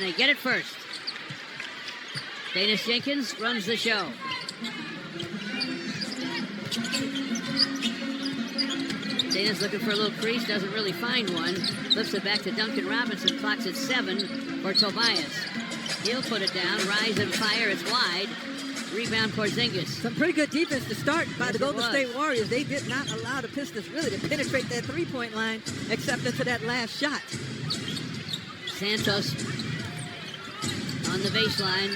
They get it first. Danis Jenkins runs the show. Danis looking for a little crease, doesn't really find one. Flips it back to Duncan Robinson, clocks at 7 for Tobias. He'll put it down, rise and fire, it's wide. Rebound Porzingis. Some pretty good defense to start by the Golden State Warriors. They did not allow the Pistons really to penetrate that three-point line except into that last shot. Santos on the baseline.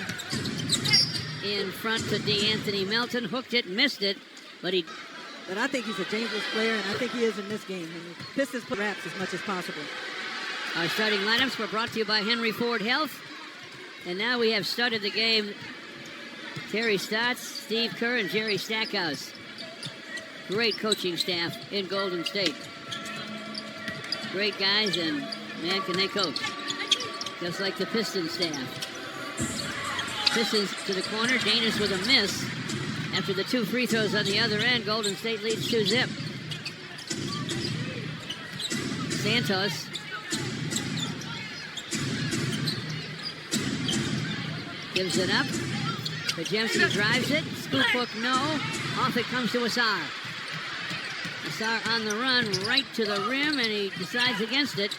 In front to DeAnthony Melton. Hooked it, missed it, but I think he's a dangerous player, and I think he is in this game. And the Pistons put wraps as much as possible. Our starting lineups were brought to you by Henry Ford Health. And now we have started the game. Terry Stotts, Steve Kerr, and Jerry Stackhouse. Great coaching staff in Golden State. Great guys, and man, can they coach. Just like the Pistons staff. Pistons to the corner. Danis with a miss. After the 2 free throws on the other end, Golden State leads 2-zip. Santos. Gives it up. Pajemski drives it. Scoop hook, no. Off it comes to Asar. Asar on the run, right to the rim, and he decides against it.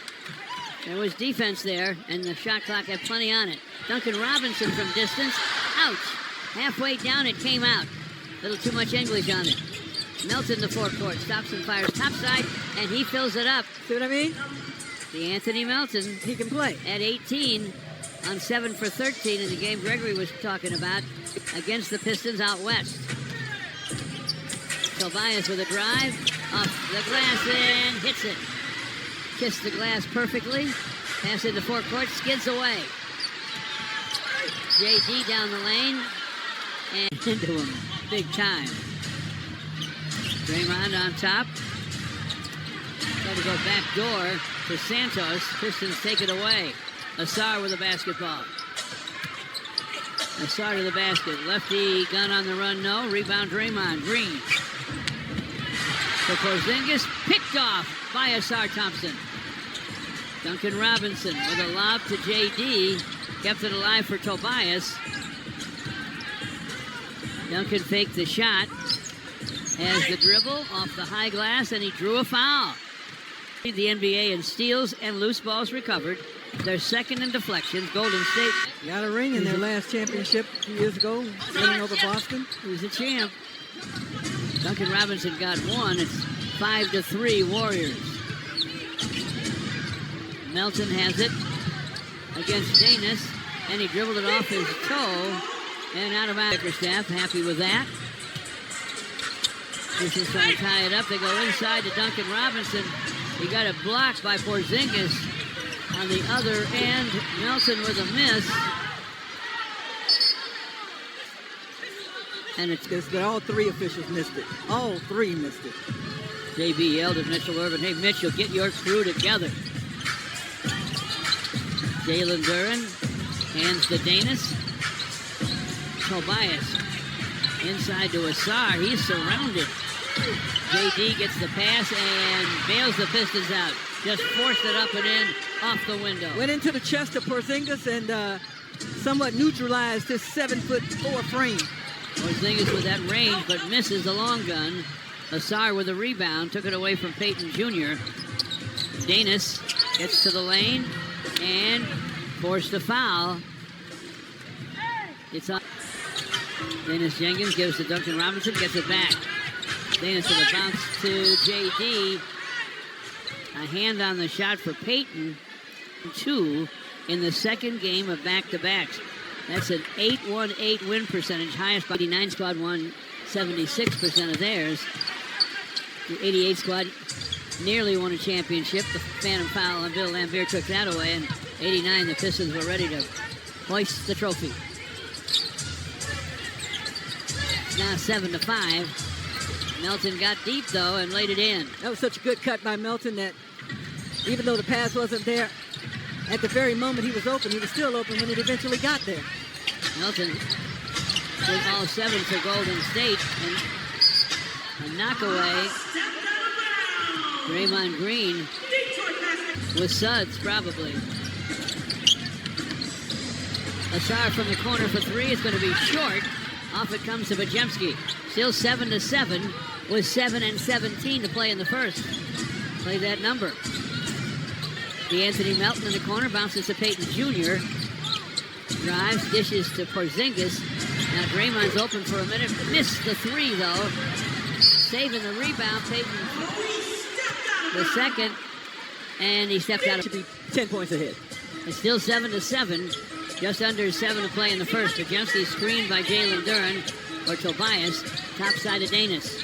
There was defense there, and the shot clock had plenty on it. Duncan Robinson from distance. Ouch. Halfway down, it came out. A little too much English on it. Melton the forecourt. Stops and fires topside, and he fills it up. See what I mean? DeAnthony Melton. He can play. At 18 on 7 for 13 in the game Gregory was talking about against the Pistons out west. Tobias with a drive. Off the glass and hits it. Kissed the glass perfectly. Pass into forecourt. Skids away. JD down the lane. And into him. Big time. Draymond on top. Try to go back door for Santos. Pistons take it away. Asar with a basketball. Asar to the basket. Lefty gun on the run, no. Rebound Draymond. Green. So Porzingis picked off by Asar Thompson. Duncan Robinson with a lob to JD. Kept it alive for Tobias. Duncan faked the shot. Has the dribble off the high glass, and he drew a foul. The NBA in steals and loose balls recovered. They're second in deflections. Golden State got a ring in their last championship 2 years ago, winning over Boston. Who's the champ? Duncan Robinson got one. It's 5-3 Warriors. Melton has it against Danis, and he dribbled it off his toe and out of bounds. Staff happy with that. This is trying to tie it up. They go inside to Duncan Robinson. He got it blocked by Porzingis on the other end. Melton with a miss. And it's because all 3 officials missed it. All 3 missed it. JB yelled at Mitchell Irvin, "Hey, Mitchell, get your crew together." Jalen Duren hands to Danis. Tobias inside to Asar. He's surrounded. JD gets the pass and bails the Pistons out. Just forced it up and in off the window. Went into the chest of Porzingis and somewhat neutralized his 7'4" frame. Porzingis with that range, but misses the long gun. Asar with a rebound, took it away from Peyton Jr. Danis gets to the lane and forced a foul. It's on. Danis Jenkins gives to Duncan Robinson, gets it back. Danis with a bounce to JD. A hand on the shot for Peyton. 2 in the second game of back-to-backs. That's an 8-1-8 win percentage. Highest by the 89 squad won 76% of theirs. The 88 squad nearly won a championship. The phantom foul on Bill Laimbeer took that away. And 89, the Pistons were ready to hoist the trophy. It's now 7-5. Melton got deep, though, and laid it in. That was such a good cut by Melton that even though the pass wasn't there, at the very moment he was open, he was still open when it eventually got there. Melton with all 7 for Golden State, and a knockaway. Draymond Green with Suggs, probably. Asar from the corner for three. It's going to be short. Off it comes to Bajemski. Still 7-7 with 7:17 to play in the first. Play that number. D'Anthony Melton in the corner. Bounces to Peyton Jr. Drives, dishes to Porzingis. Now Draymond's open for a minute. Missed the three, though. Saving the rebound. Peyton the second. And he stepped out. Should be 10 points ahead. It's still 7-7. Just under 7 to play in the first. Bajemski screened by Jalen Duren or Tobias. Top side of Danis.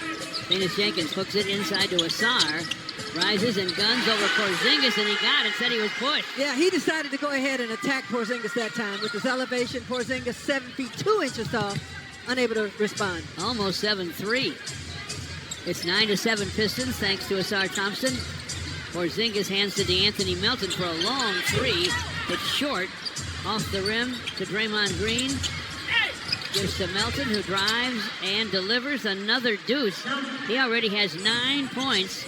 Danis Jenkins hooks it inside to Asar. Rises and guns over Porzingis, and he got it. Said he was pushed. Yeah, he decided to go ahead and attack Porzingis that time. With his elevation, Porzingis 7 feet 2 inches tall, unable to respond. Almost 7-3. It's 9-7 Pistons, thanks to Asar Thompson. Porzingis hands to D'Anthony Melton for a long three. It's short. Off the rim to Draymond Green. Gives to Melton, who drives and delivers another deuce. He already has 9 points.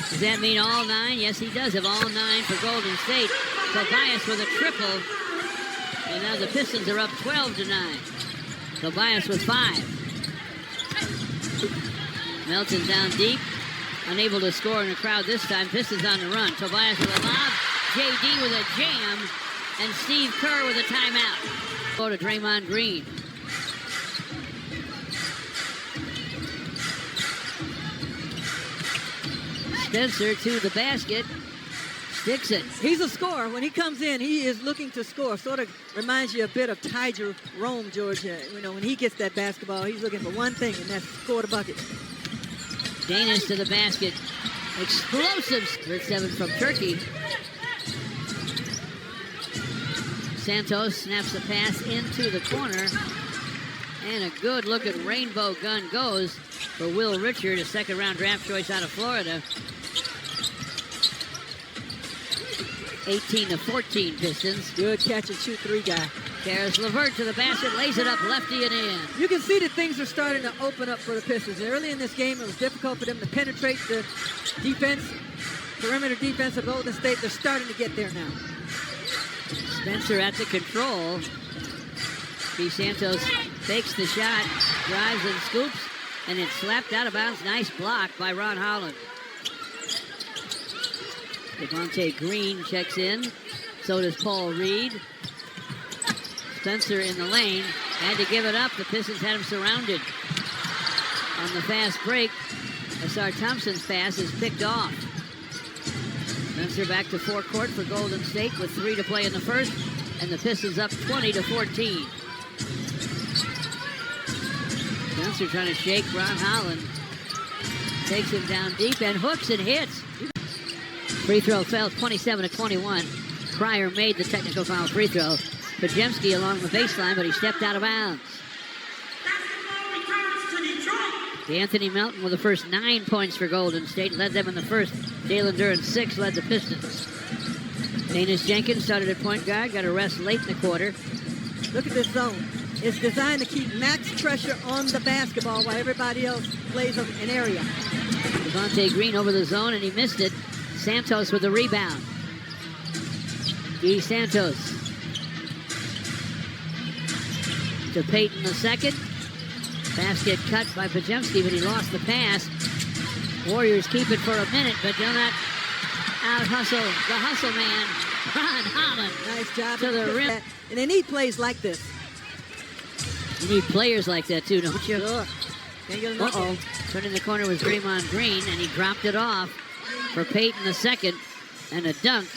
Does that mean all 9? Yes, he does have all 9 for Golden State. Tobias with a triple. And now the Pistons are up 12-9. Tobias with 5. Melton down deep. Unable to score in the crowd this time. Pistons on the run. Tobias with a lob. JD with a jam. And Steve Kerr with a timeout. Go to Draymond Green. Spencer to the basket. Sticks it. He's a scorer. When he comes in, he is looking to score. Sort of reminds you a bit of Ty Jerome, George. You know, when he gets that basketball, he's looking for one thing, and that's score the bucket. Danis to the basket. Explosive. 7 from Turkey. Santos snaps the pass into the corner. And a good-looking rainbow gun goes for Will Richard, a second-round draft choice out of Florida. 18-14 Pistons. Good catch-and-shoot three guy. Karis LeVert to the basket, lays it up, lefty and in. You can see that things are starting to open up for the Pistons. Early in this game, it was difficult for them to penetrate the defense, perimeter defense of Golden State. They're starting to get there now. Spencer at the control. B. Santos takes the shot, drives and scoops, and it's slapped out of bounds. Nice block by Ron Holland. Devontae Green checks in. So does Paul Reed. Spencer in the lane. Had to give it up. The Pistons had him surrounded. On the fast break, Asar Thompson's pass is picked off. Spencer back to forecourt for Golden State with 3 to play in the first. And the Pistons up 20-14. Spencer trying to shake Ron Holland. Takes him down deep and hooks and hits. Free throw fell 27-21. Cryer made the technical foul free throw. Bajemski along the baseline, but he stepped out of bounds. D'Anthony Melton with the first 9 points for Golden State. Led them in the first. Jalen Duren 6 led the Pistons. Danis Jenkins started at point guard. Got a rest late in the quarter. Look at this zone. It's designed to keep max pressure on the basketball while everybody else plays an area. Devontae Green over the zone, and he missed it. Santos with the rebound. D. Santos. To Peyton the second. Basket cut by Bajemski, but he lost the pass. Warriors keep it for a minute, but do not out-hustle the hustle man, Ron Holland. Nice job. To the rim. And they need plays like this. You need players like that, too, don't you? Sure. Can't get enough. Uh-oh. Turning the corner was Draymond Green, and he dropped it off for Peyton the second, and a dunk.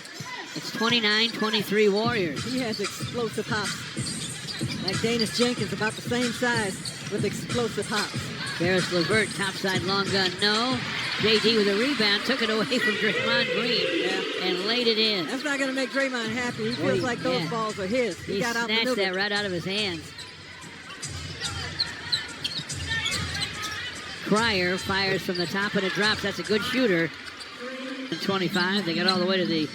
It's 29-23 Warriors. He has explosive hops. Like Danis Jenkins, about the same size with explosive hops. Karis LeVert, topside long gun, no. JD with a rebound, took it away from Draymond Green and laid it in. That's not going to make Draymond happy. He feels like those balls are his. He got snatched that right out of his hands. Cryer fires from the top and it drops. That's a good shooter. 25, they got all the way to the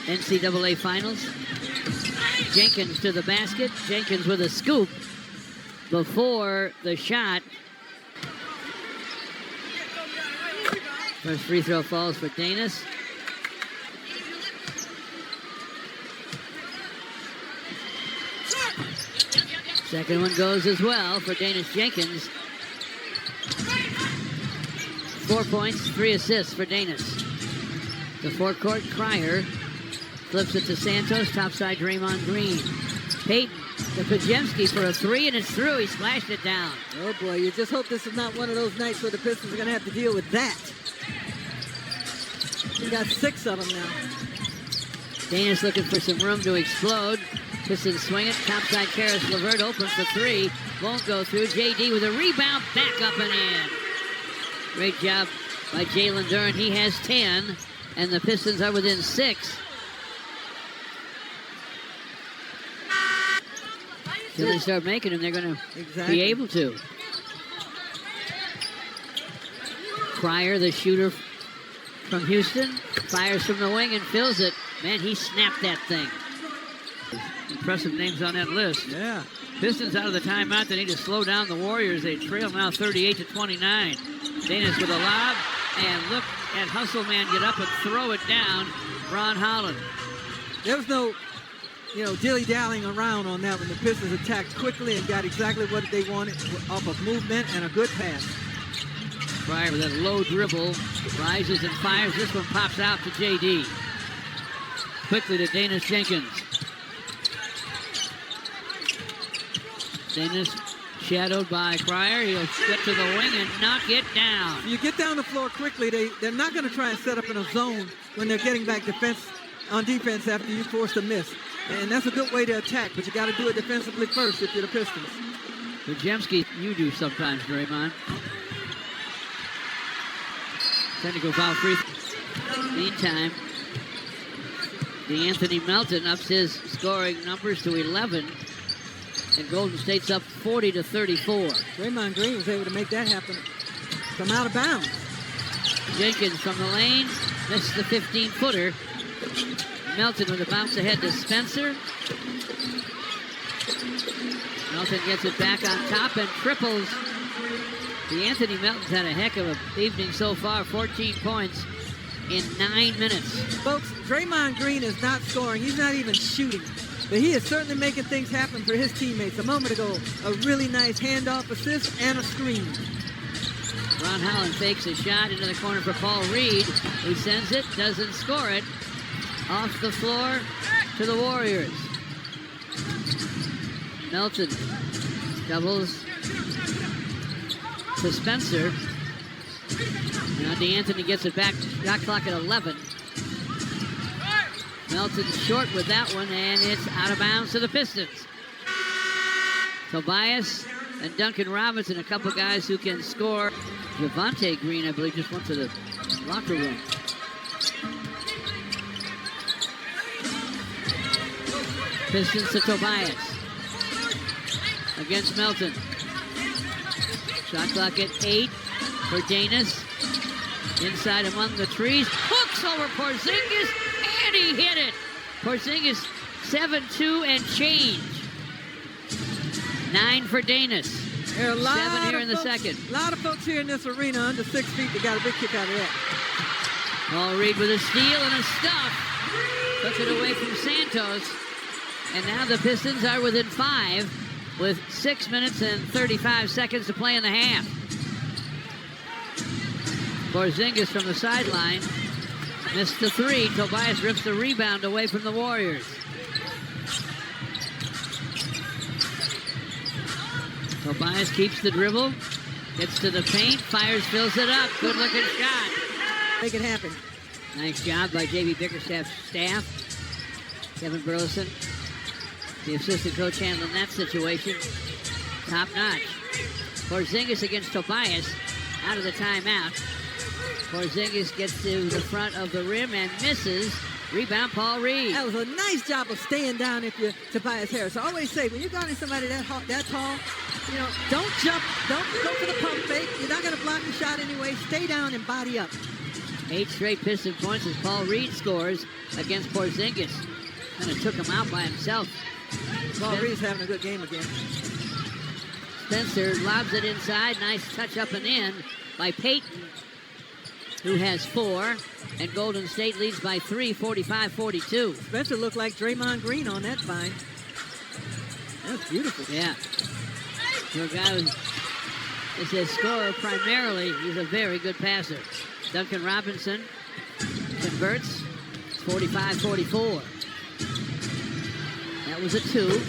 NCAA Finals. Jenkins to the basket. Jenkins with a scoop before the shot. First free throw falls for Second one goes as well for Danis Jenkins. 4 points, 3 assists for Danis. The forecourt, Cryer flips it to Santos, topside Draymond Green. Payton to Pajemski for a 3, and it's through. He splashed it down. Oh boy, you just hope this is not one of those nights where the Pistons are going to have to deal with that. We got 6 of them now. Danis looking for some room to explode. Pistons swing it. Topside Karis LeVert open for 3. Won't go through. JD with a rebound. Back up and in. Great job by Jalen Duren. He has 10. And the Pistons are within 6. Till they start making them, they're going to be able to. Cryer, the shooter from Houston, fires from the wing and fills it. Man, he snapped that thing. Impressive names on that list. Yeah. Pistons out of the timeout. They need to slow down the Warriors. They trail now 38-29. Danis with a lob. And look at Hustle Man get up and throw it down. Ron Holland. There was no, dilly-dallying around on that when the Pistons attacked quickly and got exactly what they wanted off of movement and a good pass. Cryer with that low dribble. Rises and fires. This one pops out to JD. Quickly to Danis Jenkins. Danis shadowed by Cryer. He'll get to the wing and knock it down. You get down the floor quickly. They're not going to try and set up in a zone when they're getting back on defense after you force a miss. And that's a good way to attack, but you got to do it defensively first if you're the Pistons. Pajemski, you do sometimes, Draymond. Technical foul free. Meantime, DeAnthony Melton ups his scoring numbers to 11. And Golden State's up 40-34. Draymond Green was able to make that happen from out of bounds. Jenkins from the lane, missed the 15-footer. Melton with a bounce ahead to Spencer. Melton gets it back on top and triples. DeAnthony Melton's had a heck of an evening so far. 14 points in 9 minutes. Folks, Draymond Green is not scoring. He's not even shooting. But he is certainly making things happen for his teammates. A moment ago, a really nice handoff assist and a screen. Ron Holland fakes a shot into the corner for Paul Reed, who sends it, doesn't score it. Off the floor to the Warriors. Melton doubles to Spencer. Now DeAnthony gets it back. Shot clock at 11. Melton short with that one, and it's out of bounds to the Pistons. Tobias and Duncan Robinson, a couple guys who can score. Javonte Green, I believe, just went to the locker room. Pistons to Tobias. Against Melton. Shot clock at 8 for Danis. Inside among the trees. Hooks over Porzingis, and he hit it. Porzingis 7-2 and change. 9 for Danis. There are a lot 7 here in the folks, second. A lot of folks here in this arena under 6 feet that got a big kick out of that. Paul Reed with a steal and a stuff. Took it away from Santos. And now the Pistons are within 5 with 6 minutes and 35 seconds to play in the half. Porzingis from the sideline missed the 3. Tobias rips the rebound away from the Warriors. Tobias keeps the dribble, gets to the paint, fires, fills it up. Good looking shot. Make it happen. Nice job by J.B. Bickerstaff's staff. Kevin Burleson, the assistant coach handling that situation. Top notch. Porzingis against Tobias out of the timeout. Porzingis gets to the front of the rim and misses. Rebound, Paul Reed. That was a nice job of staying down if you're Tobias Harris. I always say, when you're guarding somebody that tall, don't jump, don't go for the pump fake. You're not going to block the shot anyway. Stay down and body up. 8 straight Piston points as Paul Reed scores against Porzingis. Kind of took him out by himself. Paul Reed's having a good game again. Spencer lobs it inside. Nice touch up and in by Payton, who has 4. And Golden State leads by 3, 45-42. Spencer looked like Draymond Green on that find. That's beautiful. Yeah. For a guy who is a scorer primarily, he's a very good passer. Duncan Robinson converts. It's 45-44. That was a 2.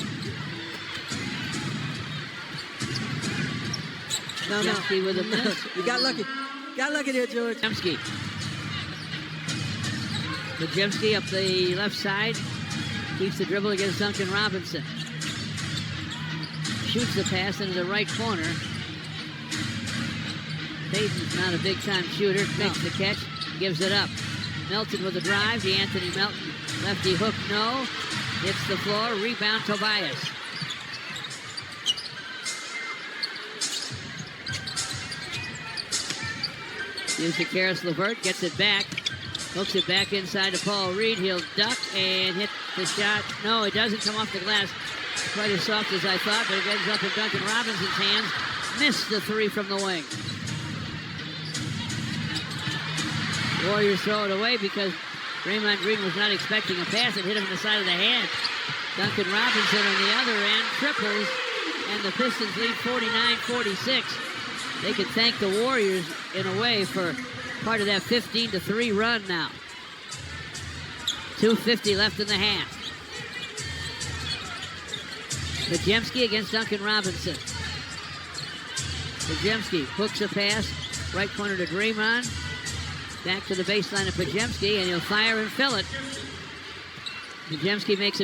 No. Jemski with a miss. You got lucky. Got lucky there, George. Jemski. Jemski up the left side. Keeps the dribble against Duncan Robinson. Shoots the pass into the right corner. Payton's not a big-time shooter. Makes the catch. Gives it up. Melton with a drive. D'Anthony Melton. Lefty hook, no. Hits the floor. Rebound, Tobias. Gives to Karis LeVert. Gets it back. Hooks it back inside to Paul Reed. He'll duck and hit the shot. No, it doesn't come off the glass quite as soft as I thought, but it ends up in Duncan Robinson's hands. Missed the 3 from the wing. Warriors throw it away because Draymond Green was not expecting a pass. It hit him in the side of the head. Duncan Robinson on the other end triples, and the Pistons lead 49-46. They can thank the Warriors in a way for part of that 15-3 run now. 2:50 left in the half. Podziemski against Duncan Robinson. Podziemski hooks a pass, right corner to Draymond. Back to the baseline of Podziemski, and he'll fire and fill it. Podziemski makes it